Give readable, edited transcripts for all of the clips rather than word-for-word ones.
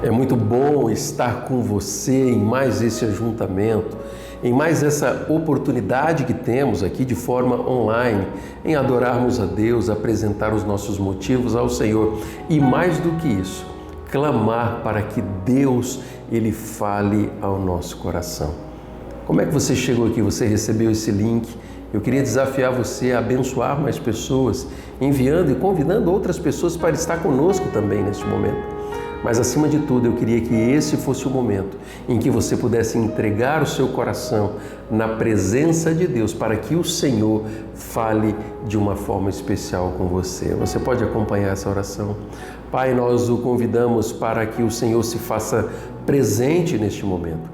É muito bom estar com você em mais esse ajuntamento, em mais essa oportunidade que temos aqui de forma online, em adorarmos a Deus, apresentar os nossos motivos ao Senhor e, mais do que isso, clamar para que Deus Ele fale ao nosso coração. Como é que você chegou aqui? Você recebeu esse link? Eu queria desafiar você a abençoar mais pessoas, enviando e convidando outras pessoas para estar conosco também neste momento. Mas, acima de tudo, eu queria que esse fosse o momento em que você pudesse entregar o seu coração na presença de Deus para que o Senhor fale de uma forma especial com você. Você pode acompanhar essa oração? Pai, nós o convidamos para que o Senhor se faça presente neste momento.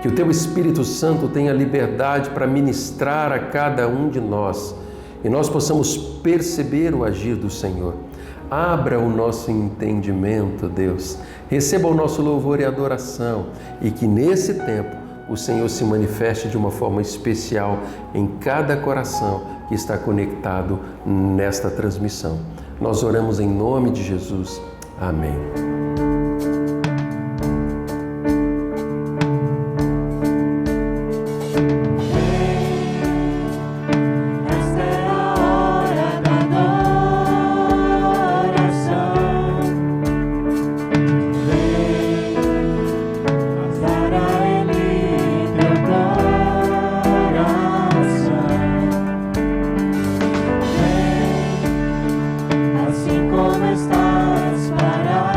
Que o Teu Espírito Santo tenha liberdade para ministrar a cada um de nós e nós possamos perceber o agir do Senhor. Abra o nosso entendimento, Deus. Receba o nosso louvor e adoração e que nesse tempo o Senhor se manifeste de uma forma especial em cada coração que está conectado nesta transmissão. Nós oramos em nome de Jesus. Amém. Assim como estás para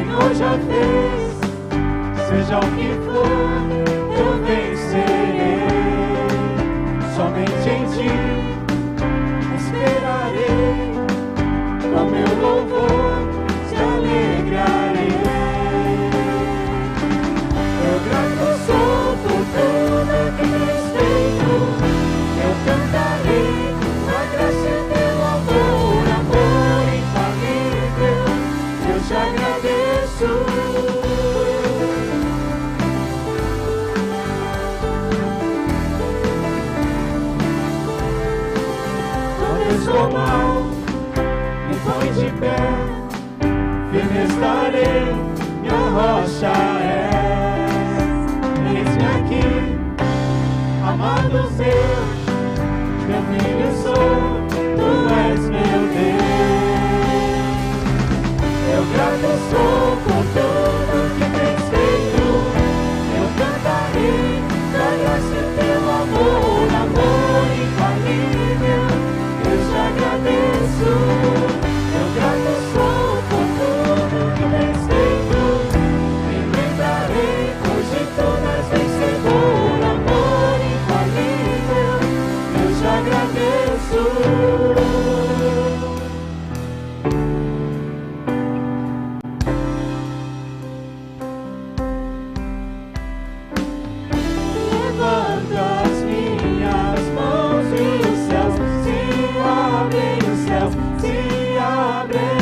Senhor já fez, seja o que for, eu vencerei. Somente em Ti esperarei, com meu louvor te alegrarei. Eu grato sou por tudo que tens feito, eu cantarei a graça e teu amor, amor infalível, eu te agradeço. Estou mal, me põe de pé, firme estarei, minha rocha és. Eis-me aqui, amado Deus, meu filho sou, tu és meu Deus. Eu grato sou por tudo que tens feito, eu cantarei da graça e teu amor, amor infalível. Eu te agradeço, eu grato sou por tudo que tens feito. Me lembrarei, pois de todas vencedor, amor infalível. Eu te agradeço. Levanta as minhas mãos e os céus se abrem, os céus se abrem.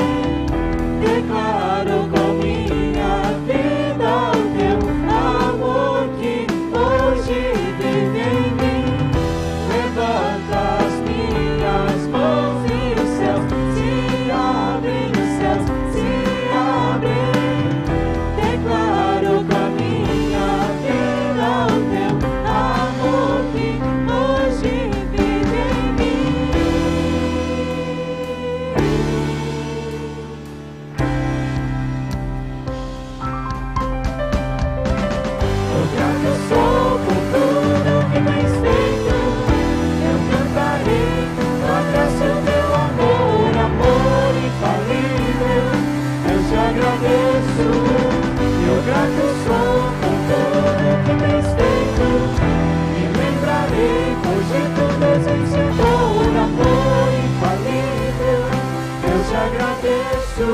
Declaro com minha vida o teu amor que hoje vive em mim. Levanta as minhas mãos e os céus se abrem, os céus se abrem. Declaro com minha vida o teu amor que hoje vive em mim. Eu grato sou por tudo que tens feito, eu cantarei a graça e o teu amor, amor infalível. Eu te agradeço, eu grato sou por tudo que tens feito. Me lembrarei, pois de tudo és vencedor, amor infalível. Eu te agradeço.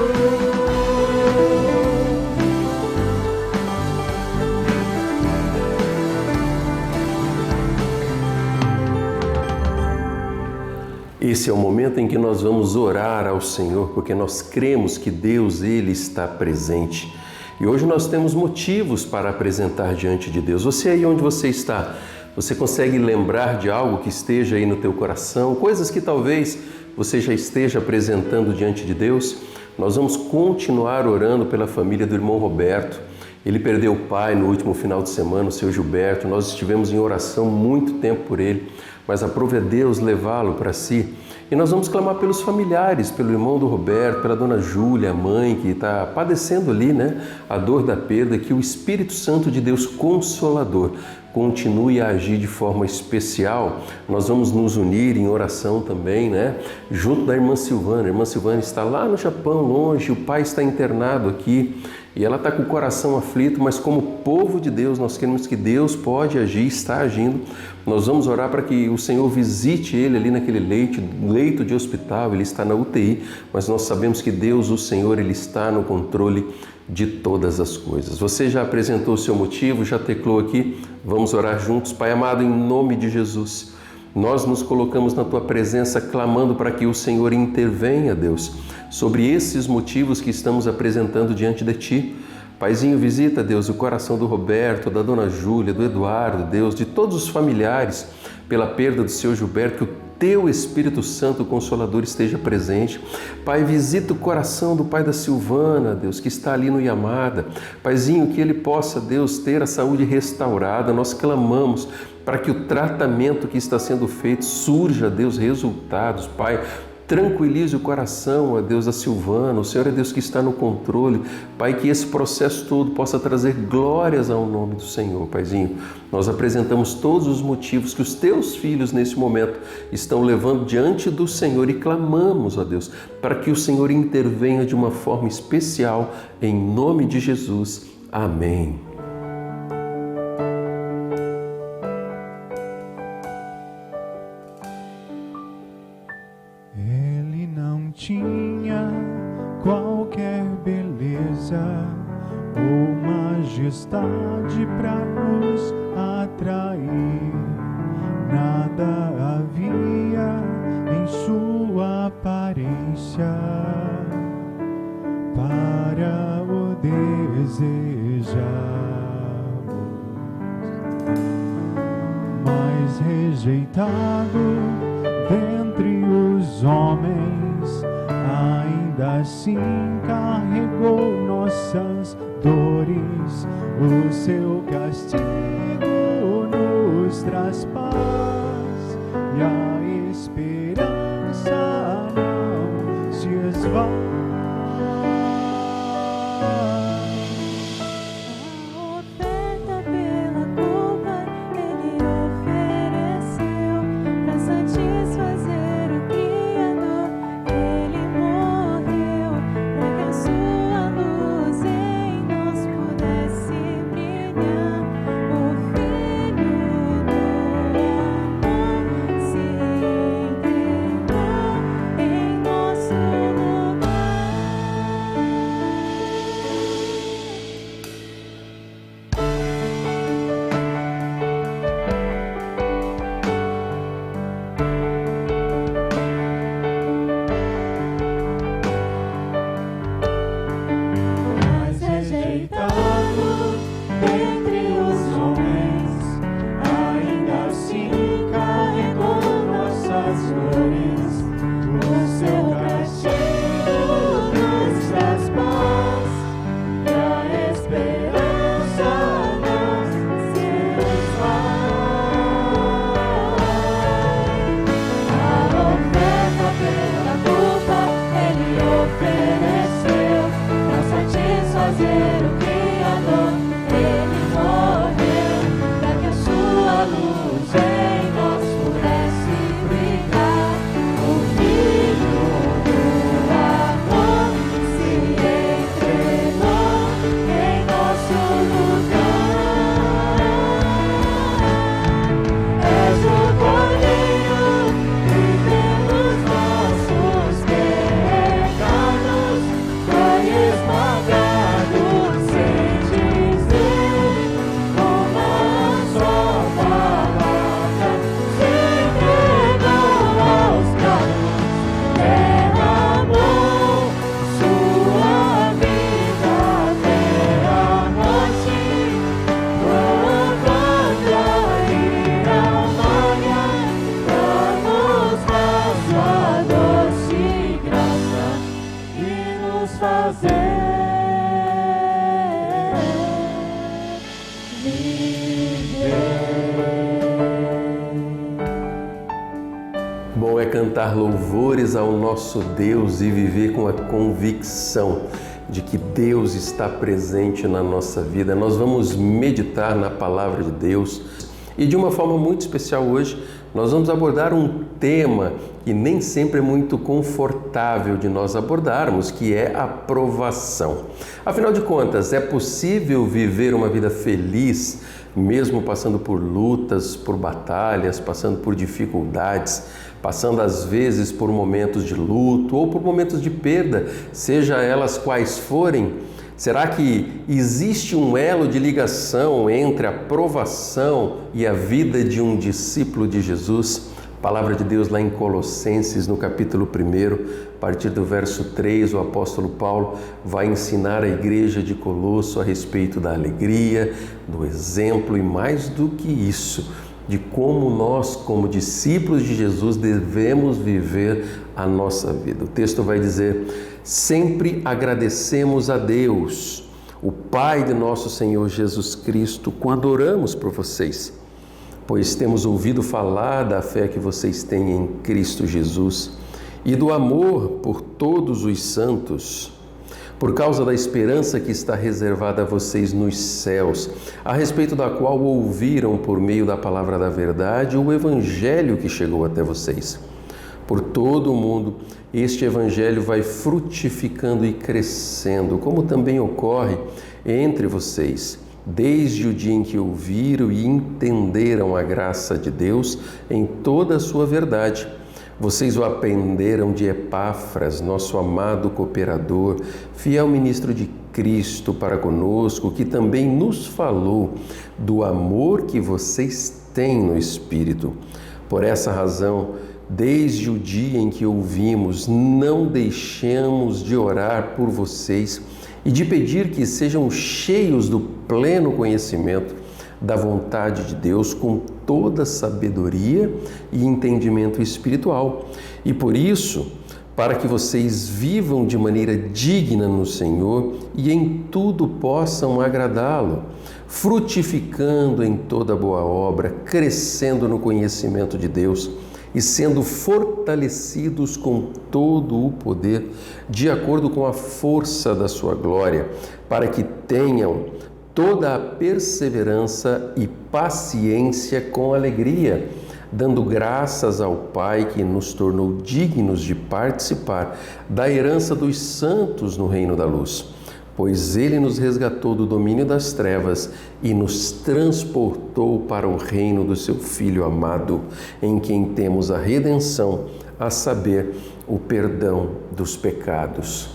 Esse é o momento em que nós vamos orar ao Senhor, porque nós cremos que Deus, Ele está presente. E hoje nós temos motivos para apresentar diante de Deus. Você aí onde você está, você consegue lembrar de algo que esteja aí no teu coração, coisas que talvez você já esteja apresentando diante de Deus? Nós vamos continuar orando pela família do irmão Roberto. Ele perdeu o pai no último final de semana, o seu Gilberto. Nós estivemos em oração muito tempo por ele, mas aprove a Deus levá-lo para si. E nós vamos clamar pelos familiares, pelo irmão do Roberto, pela dona Júlia, a mãe que está padecendo ali, a dor da perda, que o Espírito Santo de Deus Consolador continue a agir de forma especial. Nós vamos nos unir em oração também, junto da irmã Silvana. A irmã Silvana está lá no Japão, longe, o pai está internado aqui. E ela está com o coração aflito, mas como povo de Deus, nós queremos que Deus pode agir, está agindo. Nós vamos orar para que o Senhor visite ele ali naquele leito de hospital, ele está na UTI, mas nós sabemos que Deus, o Senhor, ele está no controle de todas as coisas. Você já apresentou o seu motivo, já teclou aqui? Vamos orar juntos. Pai amado, em nome de Jesus, nós nos colocamos na Tua presença clamando para que o Senhor intervenha, Deus, sobre esses motivos que estamos apresentando diante de Ti. Paizinho, visita, Deus, o coração do Roberto, da dona Júlia, do Eduardo, Deus, de todos os familiares pela perda do seu Gilberto, que o Teu Espírito Santo Consolador esteja presente. Pai, visita o coração do pai da Silvana, Deus, que está ali no Yamada. Paizinho, que ele possa, Deus, ter a saúde restaurada. Nós clamamos para que o tratamento que está sendo feito surja, Deus, resultados, Pai. Tranquilize o coração, ó Deus, da Silvana. O Senhor é Deus que está no controle. Pai, que esse processo todo possa trazer glórias ao nome do Senhor, Paizinho. Nós apresentamos todos os motivos que os teus filhos nesse momento estão levando diante do Senhor e clamamos, ó Deus, para que o Senhor intervenha de uma forma especial, em nome de Jesus. Amém. Ele não tinha qualquer beleza ou majestade para nos atrair. Nada havia em sua aparência para o desejarmos, mas rejeitado dentre os homens, ainda assim carregou nossas dores. O seu castigo nos traz paz e a esperança não se esvai. Bom é cantar louvores ao nosso Deus e viver com a convicção de que Deus está presente na nossa vida. Nós vamos meditar na palavra de Deus e de uma forma muito especial hoje nós vamos abordar um tema que nem sempre é muito confortável de nós abordarmos, que é a provação. Afinal de contas, é possível viver uma vida feliz mesmo passando por lutas, por batalhas, passando por dificuldades, passando às vezes por momentos de luto ou por momentos de perda, seja elas quais forem? Será que existe um elo de ligação entre a provação e a vida de um discípulo de Jesus? A palavra de Deus lá em Colossenses, no capítulo 1, a partir do verso 3, o apóstolo Paulo vai ensinar a igreja de Colosso a respeito da alegria, do exemplo e mais do que isso, de como nós, como discípulos de Jesus, devemos viver a nossa vida. O texto vai dizer: sempre agradecemos a Deus, o Pai de nosso Senhor Jesus Cristo, quando oramos por vocês, pois temos ouvido falar da fé que vocês têm em Cristo Jesus e do amor por todos os santos, por causa da esperança que está reservada a vocês nos céus, a respeito da qual ouviram por meio da palavra da verdade o evangelho que chegou até vocês. Por todo o mundo, este evangelho vai frutificando e crescendo, como também ocorre entre vocês, desde o dia em que ouviram e entenderam a graça de Deus em toda a sua verdade. Vocês o aprenderam de Epáfras, nosso amado cooperador, fiel ministro de Cristo para conosco, que também nos falou do amor que vocês têm no Espírito. Por essa razão, desde o dia em que ouvimos, não deixamos de orar por vocês e de pedir que sejam cheios do pleno conhecimento da vontade de Deus com toda sabedoria e entendimento espiritual. E por isso, para que vocês vivam de maneira digna no Senhor e em tudo possam agradá-lo, frutificando em toda boa obra, crescendo no conhecimento de Deus e sendo fortalecidos com todo o poder, de acordo com a força da sua glória, para que tenham toda a perseverança e paciência com alegria, dando graças ao Pai que nos tornou dignos de participar da herança dos santos no reino da luz. Pois Ele nos resgatou do domínio das trevas e nos transportou para o reino do Seu Filho amado, em quem temos a redenção, a saber, o perdão dos pecados.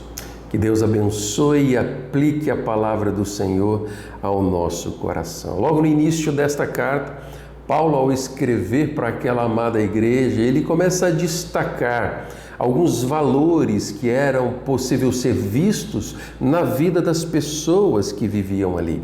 Que Deus abençoe e aplique a palavra do Senhor ao nosso coração. Logo no início desta carta, Paulo, ao escrever para aquela amada igreja, ele começa a destacar alguns valores que eram possível ser vistos na vida das pessoas que viviam ali.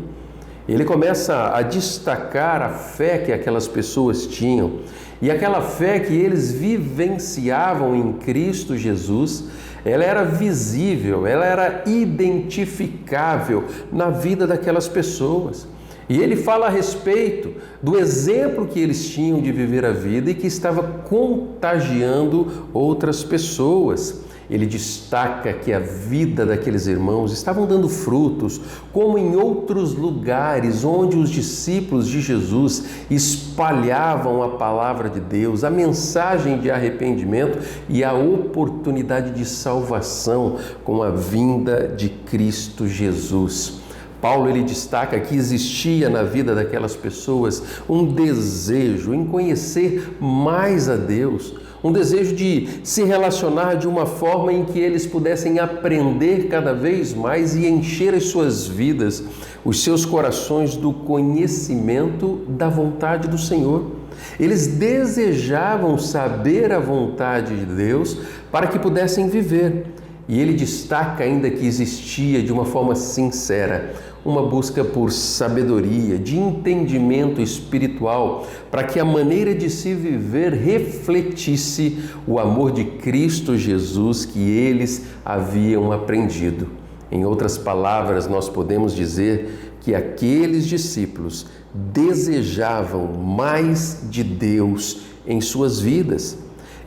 Ele começa a destacar a fé que aquelas pessoas tinham e aquela fé que eles vivenciavam em Cristo Jesus. Ela era visível, ela era identificável na vida daquelas pessoas. E ele fala a respeito do exemplo que eles tinham de viver a vida e que estava contagiando outras pessoas. Ele destaca que a vida daqueles irmãos estavam dando frutos, como em outros lugares onde os discípulos de Jesus espalhavam a palavra de Deus, a mensagem de arrependimento e a oportunidade de salvação com a vinda de Cristo Jesus. Paulo ele destaca que existia na vida daquelas pessoas um desejo em conhecer mais a Deus, um desejo de se relacionar de uma forma em que eles pudessem aprender cada vez mais e encher as suas vidas, os seus corações do conhecimento da vontade do Senhor. Eles desejavam saber a vontade de Deus para que pudessem viver. E ele destaca ainda que existia de uma forma sincera uma busca por sabedoria, de entendimento espiritual, para que a maneira de se viver refletisse o amor de Cristo Jesus que eles haviam aprendido. Em outras palavras, nós podemos dizer que aqueles discípulos desejavam mais de Deus em suas vidas.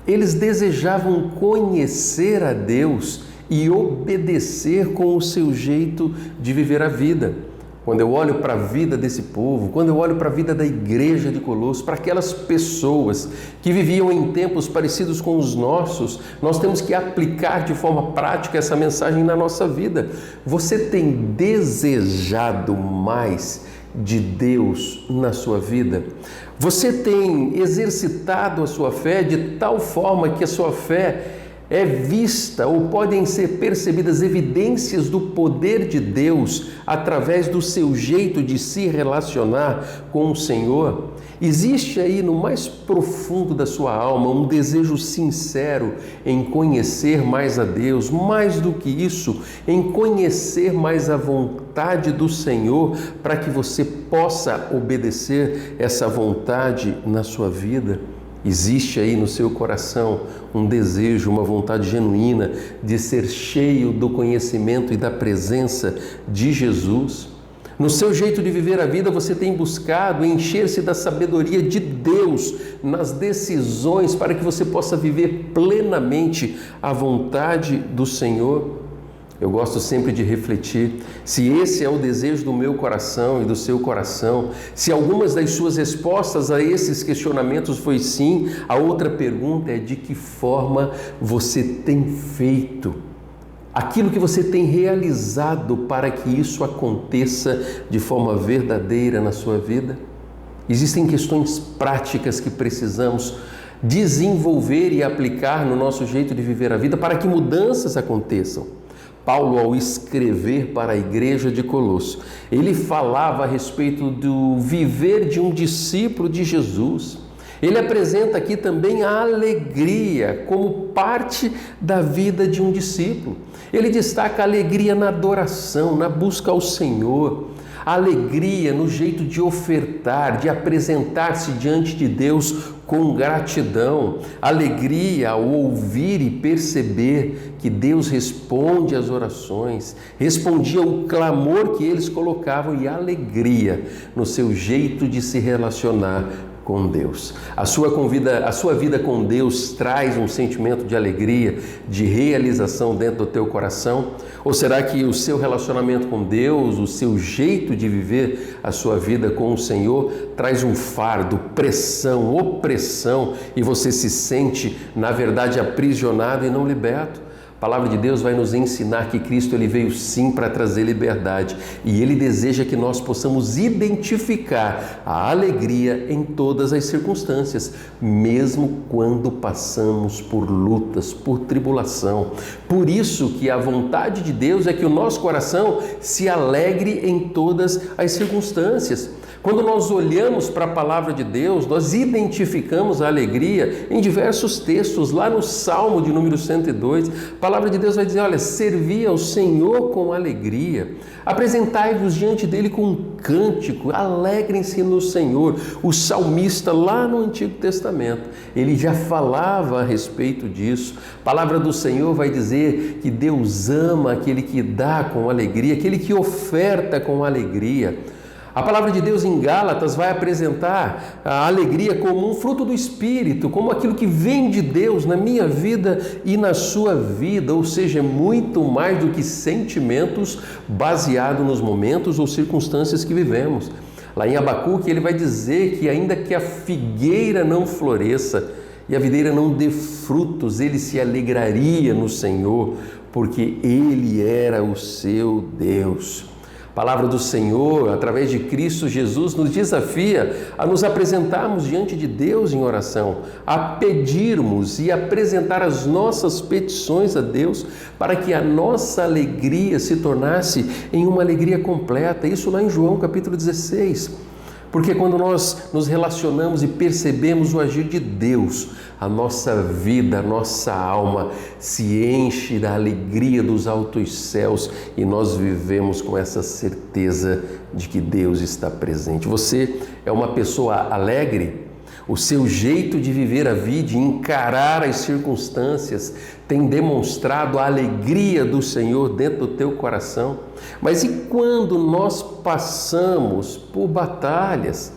Eles desejavam conhecer a Deus e obedecer com o seu jeito de viver a vida. Quando eu olho para a vida desse povo, quando eu olho para a vida da igreja de Colossos, para aquelas pessoas que viviam em tempos parecidos com os nossos, nós temos que aplicar de forma prática essa mensagem na nossa vida. Você tem desejado mais de Deus na sua vida? Você tem exercitado a sua fé de tal forma que a sua fé é vista ou podem ser percebidas evidências do poder de Deus através do seu jeito de se relacionar com o Senhor? Existe aí no mais profundo da sua alma um desejo sincero em conhecer mais a Deus, mais do que isso, em conhecer mais a vontade do Senhor para que você possa obedecer essa vontade na sua vida? Existe aí no seu coração um desejo, uma vontade genuína de ser cheio do conhecimento e da presença de Jesus? No seu jeito de viver a vida, você tem buscado encher-se da sabedoria de Deus nas decisões para que você possa viver plenamente a vontade do Senhor? Eu gosto sempre de refletir se esse é o desejo do meu coração e do seu coração, se algumas das suas respostas a esses questionamentos foi sim, a outra pergunta é de que forma você tem feito aquilo que você tem realizado para que isso aconteça de forma verdadeira na sua vida. Existem questões práticas que precisamos desenvolver e aplicar no nosso jeito de viver a vida para que mudanças aconteçam. Paulo, ao escrever para a igreja de Colosso, ele falava a respeito do viver de um discípulo de Jesus. Ele apresenta aqui também a alegria como parte da vida de um discípulo. Ele destaca a alegria na adoração, na busca ao Senhor, a alegria no jeito de ofertar, de apresentar-se diante de Deus com gratidão, alegria ao ouvir e perceber que Deus responde às orações, respondia ao clamor que eles colocavam e alegria no seu jeito de se relacionar com Deus. A sua vida com Deus traz um sentimento de alegria, de realização dentro do teu coração? Ou será que o seu relacionamento com Deus, o seu jeito de viver a sua vida com o Senhor traz um fardo, pressão, opressão e você se sente, na verdade, aprisionado e não liberto? A palavra de Deus vai nos ensinar que Cristo ele veio sim para trazer liberdade e Ele deseja que nós possamos identificar a alegria em todas as circunstâncias, mesmo quando passamos por lutas, por tribulação. Por isso que a vontade de Deus é que o nosso coração se alegre em todas as circunstâncias. Quando nós olhamos para a palavra de Deus, nós identificamos a alegria em diversos textos. Lá no Salmo de número 102, a palavra de Deus vai dizer, olha, servi ao Senhor com alegria, apresentai-vos diante dele com um cântico, alegrem-se no Senhor. O salmista lá no Antigo Testamento, ele já falava a respeito disso. A palavra do Senhor vai dizer que Deus ama aquele que dá com alegria, aquele que oferta com alegria. A palavra de Deus em Gálatas vai apresentar a alegria como um fruto do Espírito, como aquilo que vem de Deus na minha vida e na sua vida, ou seja, muito mais do que sentimentos baseados nos momentos ou circunstâncias que vivemos. Lá em Abacuque ele vai dizer que ainda que a figueira não floresça e a videira não dê frutos, ele se alegraria no Senhor, porque Ele era o seu Deus. A palavra do Senhor, através de Cristo Jesus, nos desafia a nos apresentarmos diante de Deus em oração, a pedirmos e apresentar as nossas petições a Deus para que a nossa alegria se tornasse em uma alegria completa. Isso lá em João capítulo 16. Porque quando nós nos relacionamos e percebemos o agir de Deus, a nossa vida, a nossa alma se enche da alegria dos altos céus e nós vivemos com essa certeza de que Deus está presente. Você é uma pessoa alegre? O seu jeito de viver a vida, de encarar as circunstâncias, tem demonstrado a alegria do Senhor dentro do teu coração? Mas e quando nós passamos por batalhas?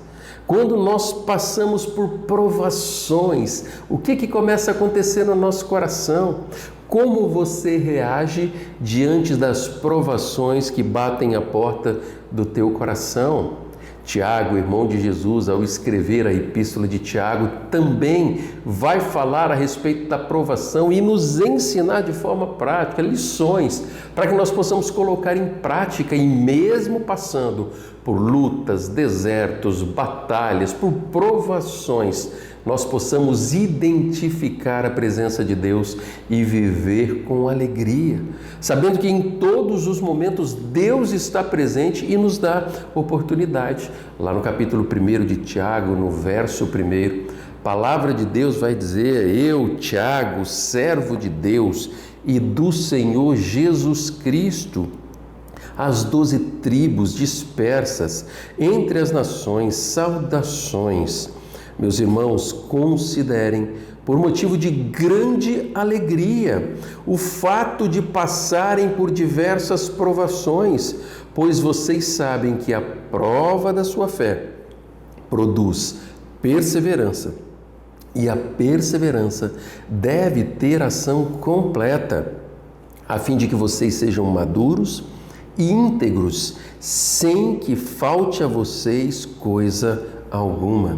Quando nós passamos por provações, o que começa a acontecer no nosso coração? Como você reage diante das provações que batem a porta do teu coração? Tiago, irmão de Jesus, ao escrever a epístola de Tiago, também vai falar a respeito da provação e nos ensinar de forma prática lições para que nós possamos colocar em prática e mesmo passando por lutas, desertos, batalhas, por provações, nós possamos identificar a presença de Deus e viver com alegria, sabendo que em todos os momentos Deus está presente e nos dá oportunidade. Lá no capítulo 1 de Tiago, no verso 1, a palavra de Deus vai dizer: eu, Tiago, servo de Deus e do Senhor Jesus Cristo, as 12 tribos dispersas entre as nações, saudações. Meus irmãos, considerem por motivo de grande alegria o fato de passarem por diversas provações, pois vocês sabem que a prova da sua fé produz perseverança, e a perseverança deve ter ação completa, a fim de que vocês sejam maduros e íntegros, sem que falte a vocês coisa alguma.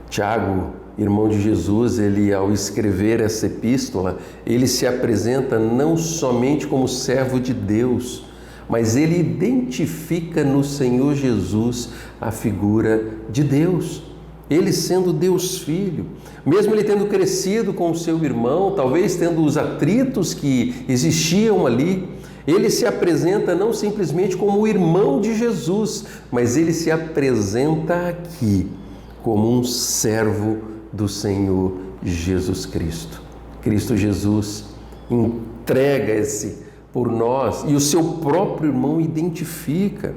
Tiago, irmão de Jesus, ele ao escrever essa epístola, ele se apresenta não somente como servo de Deus, mas ele identifica no Senhor Jesus a figura de Deus. Ele sendo Deus Filho, mesmo ele tendo crescido com o seu irmão, talvez tendo os atritos que existiam ali, ele se apresenta não simplesmente como o irmão de Jesus, mas ele se apresenta aqui como um servo do Senhor Jesus Cristo. Cristo Jesus entrega-se por nós e o seu próprio irmão identifica.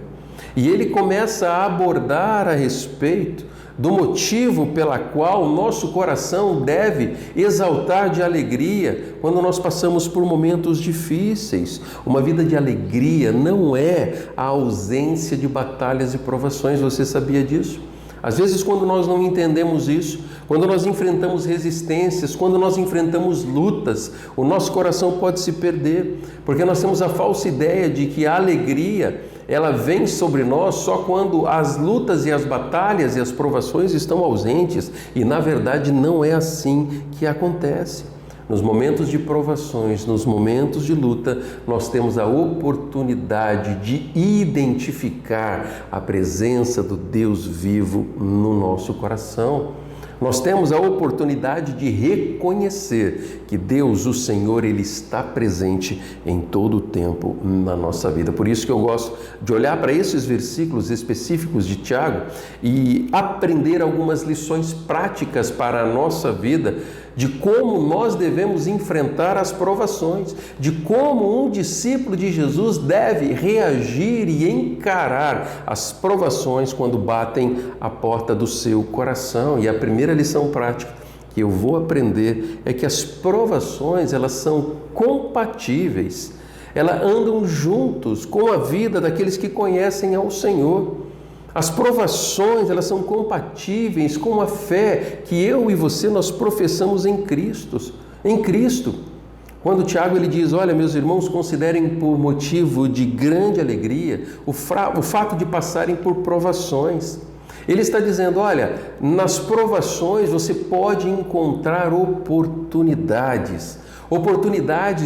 E ele começa a abordar a respeito do motivo pela qual o nosso coração deve exaltar de alegria quando nós passamos por momentos difíceis. Uma vida de alegria não é a ausência de batalhas e provações, você sabia disso? Às vezes, quando nós não entendemos isso, quando nós enfrentamos resistências, quando nós enfrentamos lutas, o nosso coração pode se perder, porque nós temos a falsa ideia de que a alegria ela vem sobre nós só quando as lutas e as batalhas e as provações estão ausentes, e na verdade não é assim que acontece. Nos momentos de provações, nos momentos de luta, nós temos a oportunidade de identificar a presença do Deus vivo no nosso coração. Nós temos a oportunidade de reconhecer que Deus, o Senhor, Ele está presente em todo o tempo na nossa vida. Por isso que eu gosto de olhar para esses versículos específicos de Tiago e aprender algumas lições práticas para a nossa vida, de como nós devemos enfrentar as provações, de como um discípulo de Jesus deve reagir e encarar as provações quando batem a porta do seu coração. E a primeira lição prática que eu vou aprender é que as provações, elas são compatíveis, elas andam juntos com a vida daqueles que conhecem ao Senhor. As provações, elas são compatíveis com a fé que eu e você nós professamos em Cristo. Quando Tiago ele diz, olha, meus irmãos, considerem por motivo de grande alegria o fato de passarem por provações. Ele está dizendo, olha, nas provações você pode encontrar oportunidades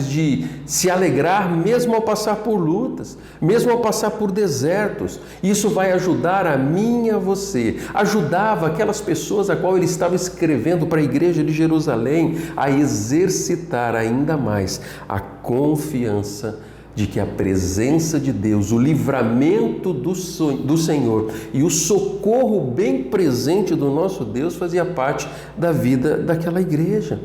de se alegrar mesmo ao passar por lutas, mesmo ao passar por desertos. Isso vai ajudar a mim e a você. Ajudava aquelas pessoas a qual ele estava escrevendo para a igreja de Jerusalém a exercitar ainda mais a confiança de que a presença de Deus, o livramento do Senhor e o socorro bem presente do nosso Deus fazia parte da vida daquela igreja.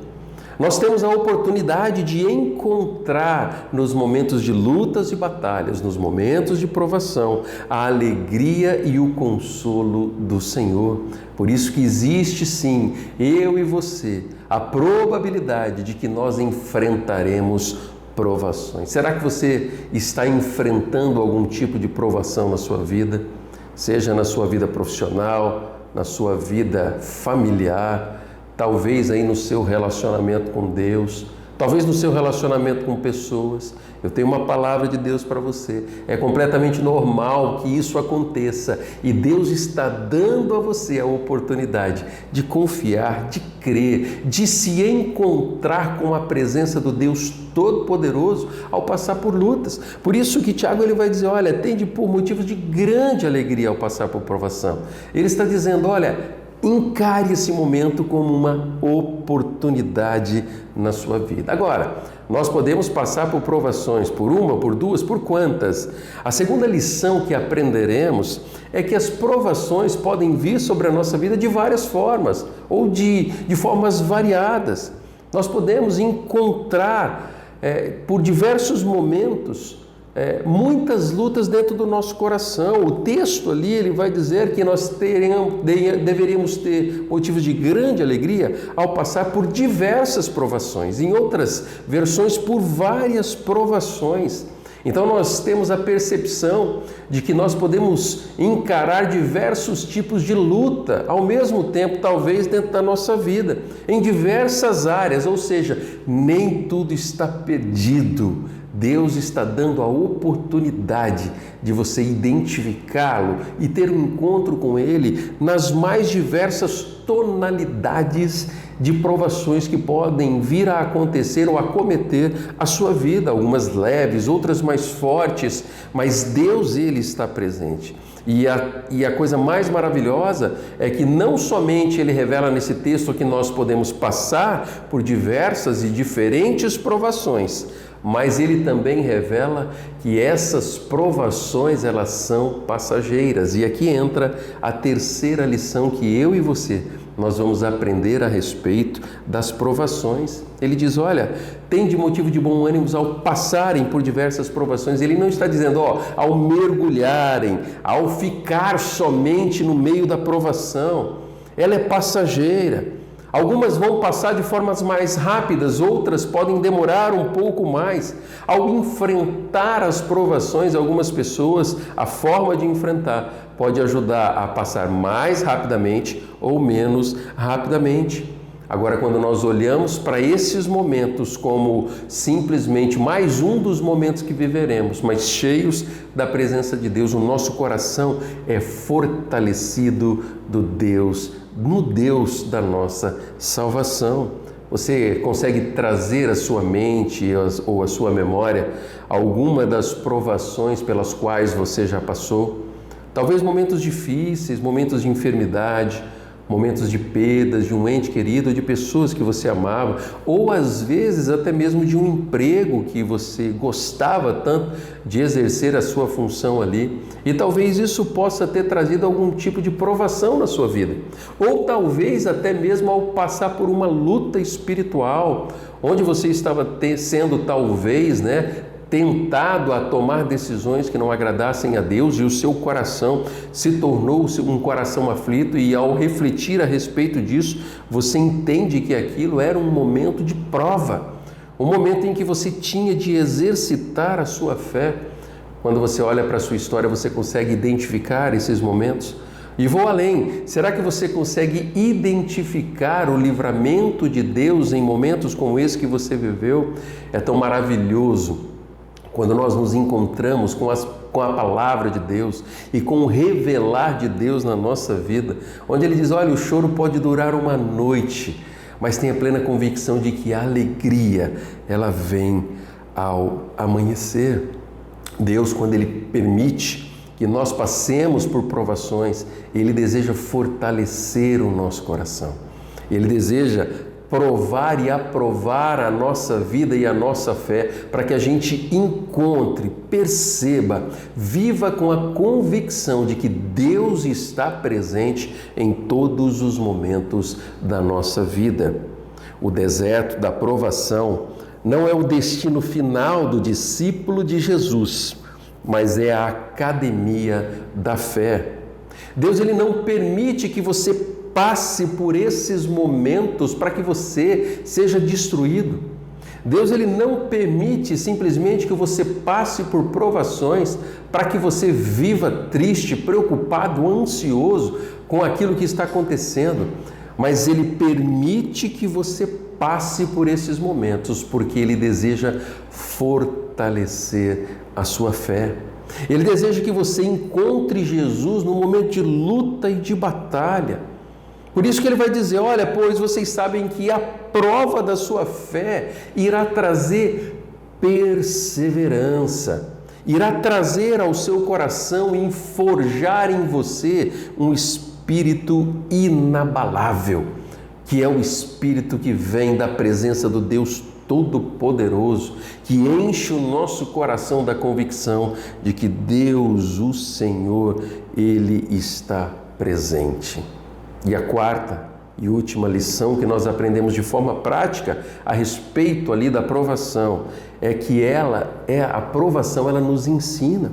Nós temos a oportunidade de encontrar nos momentos de lutas e batalhas, nos momentos de provação, a alegria e o consolo do Senhor. Por isso que existe sim, eu e você, a probabilidade de que nós enfrentaremos provações. Será que você está enfrentando algum tipo de provação na sua vida? Seja na sua vida profissional, na sua vida familiar, talvez aí no seu relacionamento com Deus, talvez no seu relacionamento com pessoas. Eu tenho uma palavra de Deus para você. É completamente normal que isso aconteça e Deus está dando a você a oportunidade de confiar, de crer, de se encontrar com a presença do Deus Todo-Poderoso ao passar por lutas. Por isso que Tiago ele vai dizer, olha, tende por motivos de grande alegria ao passar por provação. Ele está dizendo, olha, encare esse momento como uma oportunidade na sua vida. Agora, nós podemos passar por provações, por uma, por duas, por quantas? A segunda lição que aprenderemos é que as provações podem vir sobre a nossa vida de várias formas, ou de formas variadas. Nós podemos encontrar, por diversos momentos, muitas lutas dentro do nosso coração. O texto ali ele vai dizer que nós deveríamos ter motivos de grande alegria ao passar por diversas provações, em outras versões por várias provações. Então nós temos a percepção de que nós podemos encarar diversos tipos de luta ao mesmo tempo, talvez dentro da nossa vida, em diversas áreas, ou seja, nem tudo está perdido. Deus está dando a oportunidade de você identificá-lo e ter um encontro com Ele nas mais diversas tonalidades de provações que podem vir a acontecer ou acometer a sua vida, algumas leves, outras mais fortes, mas Deus, Ele está presente. E a coisa mais maravilhosa é que não somente Ele revela nesse texto que nós podemos passar por diversas e diferentes provações, mas Ele também revela que essas provações, elas são passageiras. E aqui entra a terceira lição que eu e você, nós vamos aprender a respeito das provações. Ele diz, olha, tem de motivo de bom ânimo ao passarem por diversas provações. Ele não está dizendo, ao mergulharem, ao ficar somente no meio da provação. Ela é passageira. Algumas vão passar de formas mais rápidas, outras podem demorar um pouco mais. Ao enfrentar as provações, algumas pessoas, a forma de enfrentar pode ajudar a passar mais rapidamente ou menos rapidamente. Agora, quando nós olhamos para esses momentos como simplesmente mais um dos momentos que viveremos, mas cheios da presença de Deus, o nosso coração é fortalecido no Deus da nossa salvação. Você consegue trazer à sua mente ou à sua memória alguma das provações pelas quais você já passou? Talvez momentos difíceis, momentos de enfermidade, momentos de perdas de um ente querido, de pessoas que você amava, ou às vezes até mesmo de um emprego que você gostava tanto de exercer a sua função ali, e talvez isso possa ter trazido algum tipo de provação na sua vida, ou talvez até mesmo ao passar por uma luta espiritual, onde você estava sendo talvez, tentado a tomar decisões que não agradassem a Deus e o seu coração se tornou um coração aflito, e ao refletir a respeito disso, você entende que aquilo era um momento de prova, um momento em que você tinha de exercitar a sua fé. Quando você olha para a sua história, você consegue identificar esses momentos? E vou além, será que você consegue identificar o livramento de Deus em momentos como esse que você viveu? É tão maravilhoso quando nós nos encontramos com a palavra de Deus e com o revelar de Deus na nossa vida, onde Ele diz, olha, o choro pode durar uma noite, mas tenha plena convicção de que a alegria, ela vem ao amanhecer. Deus, quando Ele permite que nós passemos por provações, Ele deseja fortalecer o nosso coração. Ele deseja provar e aprovar a nossa vida e a nossa fé, para que a gente encontre, perceba, viva com a convicção de que Deus está presente em todos os momentos da nossa vida. O deserto da provação não é o destino final do discípulo de Jesus, mas é a academia da fé. Deus, Ele não permite que você passe por esses momentos para que você seja destruído. Deus, Ele não permite simplesmente que você passe por provações para que você viva triste, preocupado, ansioso com aquilo que está acontecendo, mas Ele permite que você passe por esses momentos porque Ele deseja fortalecer a sua fé. Ele deseja que você encontre Jesus no momento de luta e de batalha. Por isso que Ele vai dizer, olha, pois vocês sabem que a prova da sua fé irá trazer perseverança, irá trazer ao seu coração e forjar em você um espírito inabalável, que é o espírito que vem da presença do Deus Todo-Poderoso, que enche o nosso coração da convicção de que Deus, o Senhor, Ele está presente. E a quarta e última lição que nós aprendemos de forma prática a respeito ali da provação é que a provação ela nos ensina.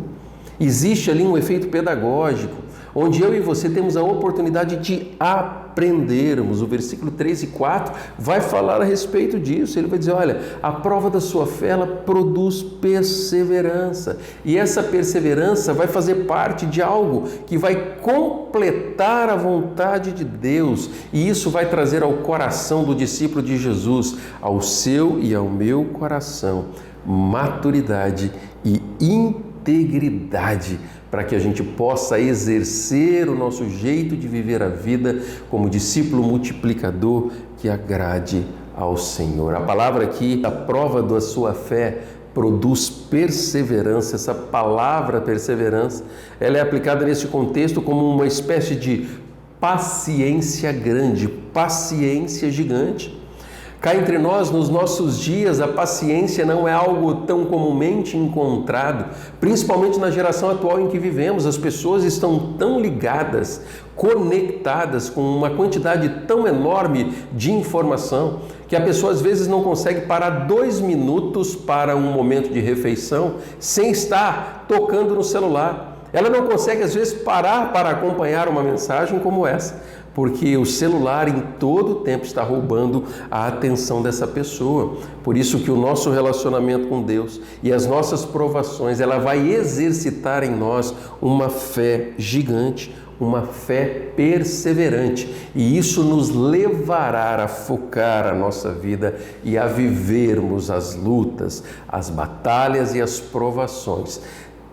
Existe ali um efeito pedagógico, onde eu e você temos a oportunidade de aprendermos. O versículo 3 e 4 vai falar a respeito disso. Ele vai dizer, olha, a prova da sua fé, ela produz perseverança. E essa perseverança vai fazer parte de algo que vai completar a vontade de Deus. E isso vai trazer ao coração do discípulo de Jesus, ao seu e ao meu coração, maturidade e integridade, para que a gente possa exercer o nosso jeito de viver a vida como discípulo multiplicador que agrade ao Senhor. A palavra aqui, a prova da sua fé, produz perseverança. Essa palavra perseverança, ela é aplicada nesse contexto como uma espécie de paciência grande, paciência gigante. Cá entre nós, nos nossos dias, a paciência não é algo tão comumente encontrado, principalmente na geração atual em que vivemos. As pessoas estão tão ligadas, conectadas com uma quantidade tão enorme de informação, que a pessoa às vezes não consegue parar 2 minutos para um momento de refeição sem estar tocando no celular. Ela não consegue às vezes parar para acompanhar uma mensagem como essa, porque o celular em todo o tempo está roubando a atenção dessa pessoa. Por isso que o nosso relacionamento com Deus e as nossas provações, ela vai exercitar em nós uma fé gigante, uma fé perseverante. E isso nos levará a focar a nossa vida e a vivermos as lutas, as batalhas e as provações,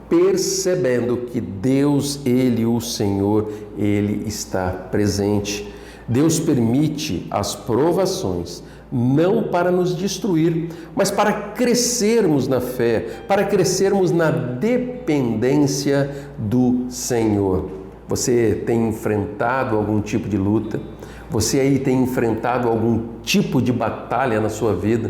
percebendo que Deus, Ele, o Senhor, Ele está presente. Deus permite as provações, não para nos destruir, mas para crescermos na fé, para crescermos na dependência do Senhor. Você tem enfrentado algum tipo de luta? Você aí tem enfrentado algum tipo de batalha na sua vida?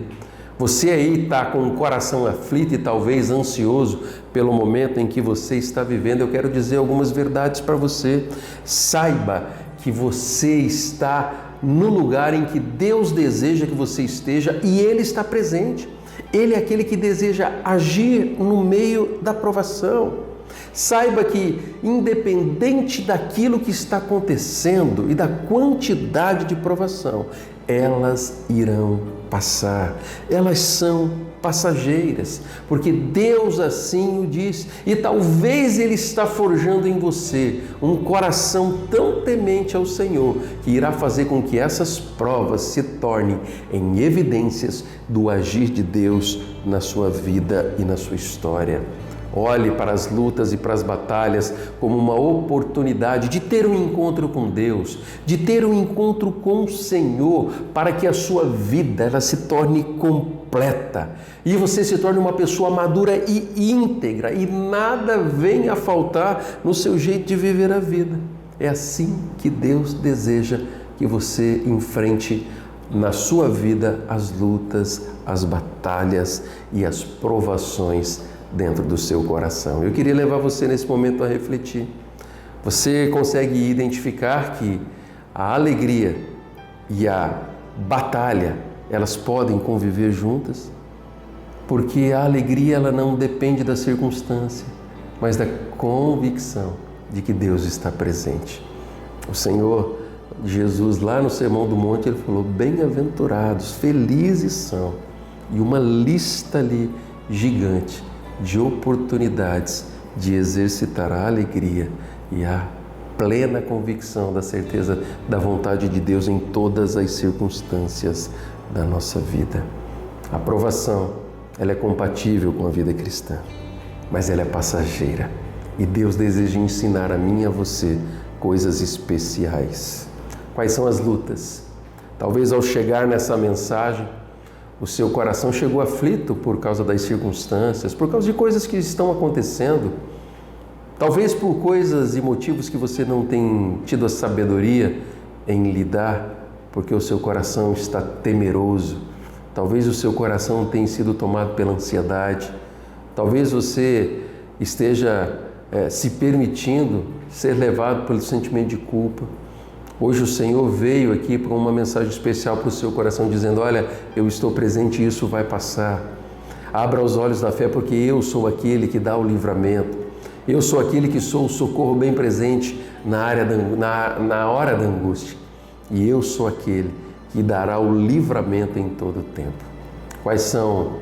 Você aí está com o coração aflito e talvez ansioso pelo momento em que você está vivendo. Eu quero dizer algumas verdades para você. Saiba que você está no lugar em que Deus deseja que você esteja e Ele está presente. Ele é aquele que deseja agir no meio da provação. Saiba que, independente daquilo que está acontecendo e da quantidade de provação, elas irão passar. Elas são passageiras, porque Deus assim o diz. E talvez Ele está forjando em você um coração tão temente ao Senhor, que irá fazer com que essas provas se tornem em evidências do agir de Deus na sua vida e na sua história. Olhe para as lutas e para as batalhas como uma oportunidade de ter um encontro com Deus, de ter um encontro com o Senhor, para que a sua vida ela se torne completa e você se torne uma pessoa madura e íntegra e nada venha a faltar no seu jeito de viver a vida. É assim que Deus deseja que você enfrente na sua vida as lutas, as batalhas e as provações dentro do seu coração. Eu queria levar você nesse momento a refletir. Você consegue identificar que a alegria e a batalha, elas podem conviver juntas? Porque a alegria ela não depende da circunstância, mas da convicção de que Deus está presente. O Senhor Jesus, lá no Sermão do Monte, Ele falou, bem-aventurados, felizes são, e uma lista ali gigante de oportunidades de exercitar a alegria e a plena convicção da certeza da vontade de Deus em todas as circunstâncias da nossa vida. A provação, ela é compatível com a vida cristã, mas ela é passageira. E Deus deseja ensinar a mim e a você coisas especiais. Quais são as lutas? Talvez ao chegar nessa mensagem, o seu coração chegou aflito por causa das circunstâncias, por causa de coisas que estão acontecendo. Talvez por coisas e motivos que você não tem tido a sabedoria em lidar, porque o seu coração está temeroso. Talvez o seu coração tenha sido tomado pela ansiedade. Talvez você esteja se permitindo ser levado pelo sentimento de culpa. Hoje o Senhor veio aqui com uma mensagem especial para o seu coração, dizendo, olha, eu estou presente e isso vai passar. Abra os olhos da fé, porque eu sou aquele que dá o livramento. Eu sou aquele que sou o socorro bem presente na hora da angústia. E eu sou aquele que dará o livramento em todo o tempo. Quais são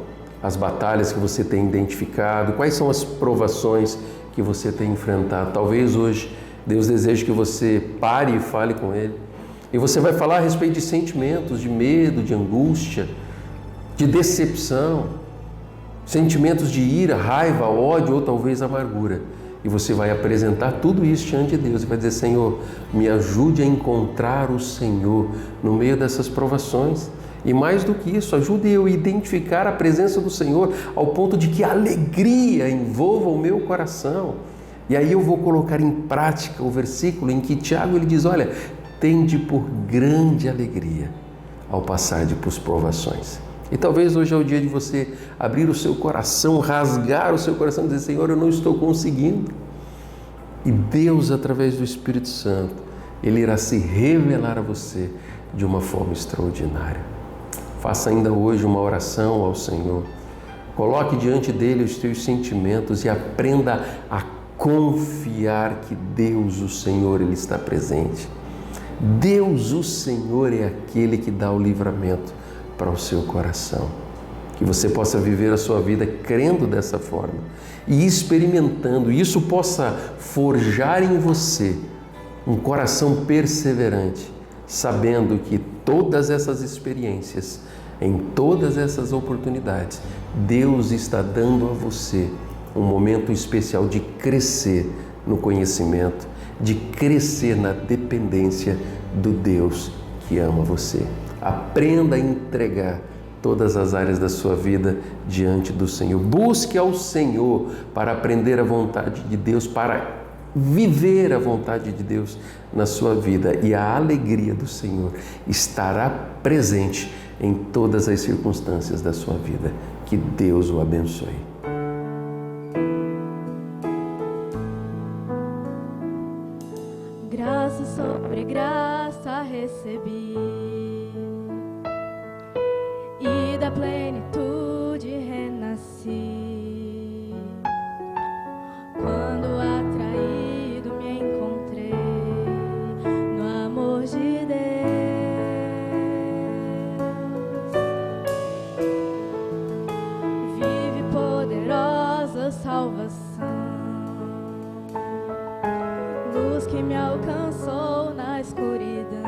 as batalhas que você tem identificado? Quais são as provações que você tem enfrentado? Talvez hoje Deus deseje que você pare e fale com Ele. E você vai falar a respeito de sentimentos, de medo, de angústia, de decepção, sentimentos de ira, raiva, ódio ou talvez amargura. E você vai apresentar tudo isso diante de Deus e vai dizer: Senhor, me ajude a encontrar o Senhor no meio dessas provações. E mais do que isso, ajude eu a identificar a presença do Senhor ao ponto de que a alegria envolva o meu coração. E aí eu vou colocar em prática o versículo em que Tiago ele diz: olha, tende por grande alegria ao passar por provações. E talvez hoje é o dia de você abrir o seu coração, rasgar o seu coração e dizer: Senhor, eu não estou conseguindo. E Deus, através do Espírito Santo, Ele irá se revelar a você de uma forma extraordinária. Faça ainda hoje uma oração ao Senhor. Coloque diante dEle os teus sentimentos e aprenda a confiar que Deus, o Senhor, Ele está presente. Deus, o Senhor, é aquele que dá o livramento para o seu coração. Que você possa viver a sua vida crendo dessa forma e experimentando, e isso possa forjar em você um coração perseverante, sabendo que todas essas experiências, em todas essas oportunidades, Deus está dando a você um momento especial de crescer no conhecimento, de crescer na dependência do Deus que ama você. Aprenda a entregar todas as áreas da sua vida diante do Senhor. Busque ao Senhor para aprender a vontade de Deus, para viver a vontade de Deus na sua vida. E a alegria do Senhor estará presente em todas as circunstâncias da sua vida. Que Deus o abençoe. Graça sobre graça recebi, e da plenitude renasci. Quando atraído me encontrei no amor de Deus. Vive poderosa salvação, luz que me alcançou na escuridão.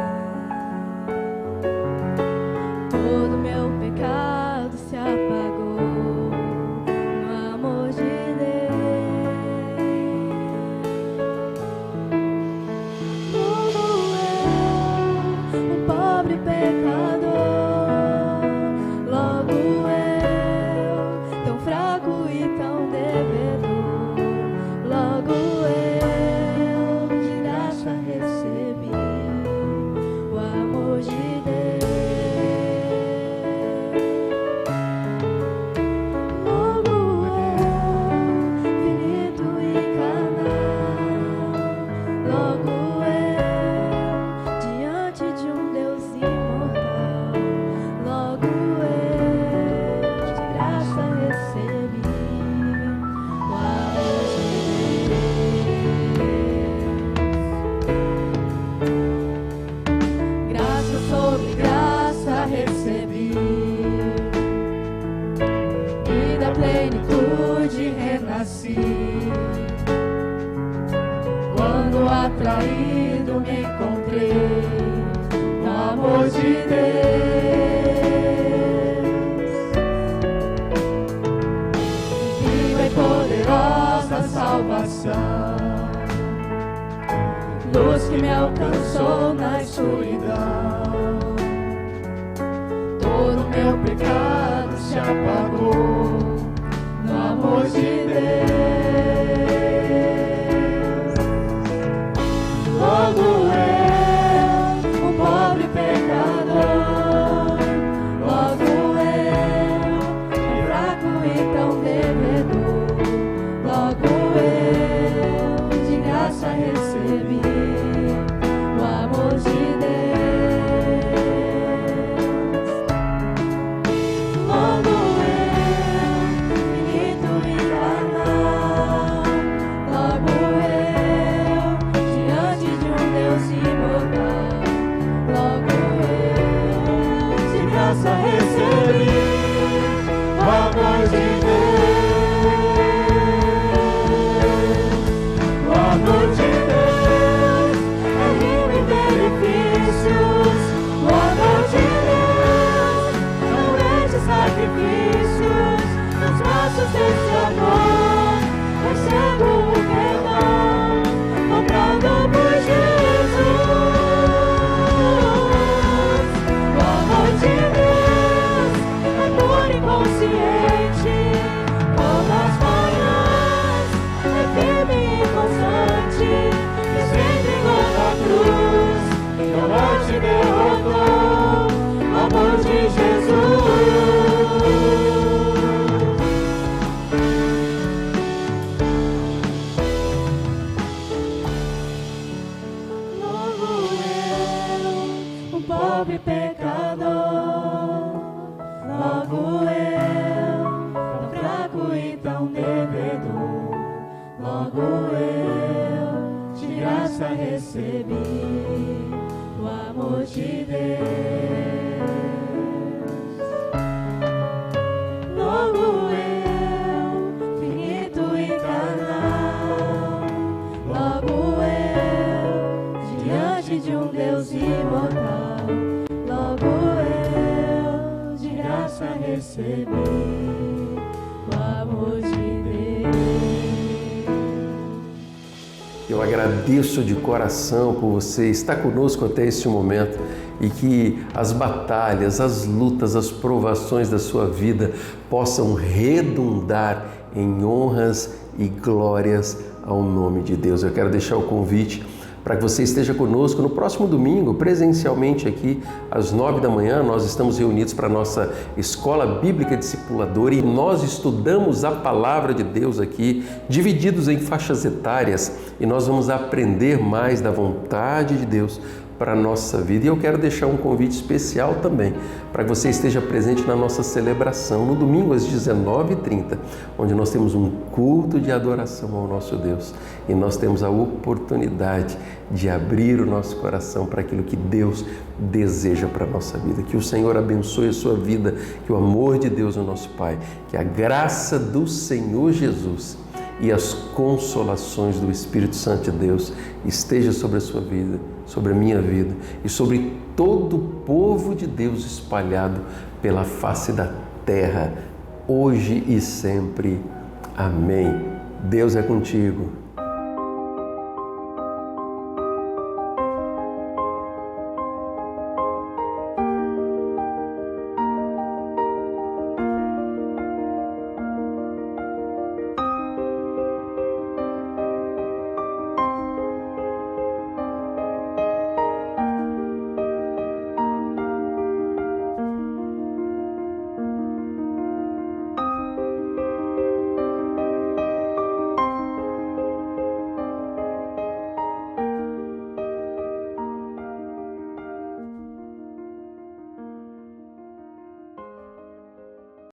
Todo meu pecado se apagou no amor de Deus. Como eu, um pobre pecador, logo eu, tão fraco e tão devedor, logo eu de graça recebi o amor de Deus. Logo eu, finito e carnal, logo eu, diante de um Deus imortal, logo eu de graça recebi o amor de Deus. Graça sobre graça recebi, e da plenitude renasci. Quando atraído me encontrei no amor de Deus. Viva e poderosa salvação, luz que me alcançou na escuridão. Todo meu pecado se apagou no amor de Deus. Logo eu, um pobre pecador, logo eu, fraco e tão devedor, logo eu de graça recebi o amor de Deus. Logo eu, finito e carnal, pobre pecador. Logo eu, tão fraco e tão devedor. Logo eu, de graça recebi o amor de Deus. Logo eu, finito e carnal. Logo eu, diante de um Deus imortal. Logo eu, de graça recebi o amor de Deus. Eu agradeço de coração por você estar conosco até este momento e que as batalhas, as lutas, as provações da sua vida possam redundar em honras e glórias ao nome de Deus. Eu quero deixar o convite para que você esteja conosco no próximo domingo, presencialmente aqui, às 9 da manhã. Nós estamos reunidos para a nossa Escola Bíblica Discipuladora e nós estudamos a Palavra de Deus aqui, divididos em faixas etárias, e nós vamos aprender mais da vontade de Deus para a nossa vida. E eu quero deixar um convite especial também, para que você esteja presente na nossa celebração, no domingo às 19h30, onde nós temos um culto de adoração ao nosso Deus. E nós temos a oportunidade de abrir o nosso coração para aquilo que Deus deseja para a nossa vida. Que o Senhor abençoe a sua vida, que o amor de Deus, o nosso Pai, que a graça do Senhor Jesus e as consolações do Espírito Santo de Deus esteja sobre a sua vida, sobre a minha vida e sobre todo o povo de Deus espalhado pela face da terra, hoje e sempre. Amém. Deus é contigo.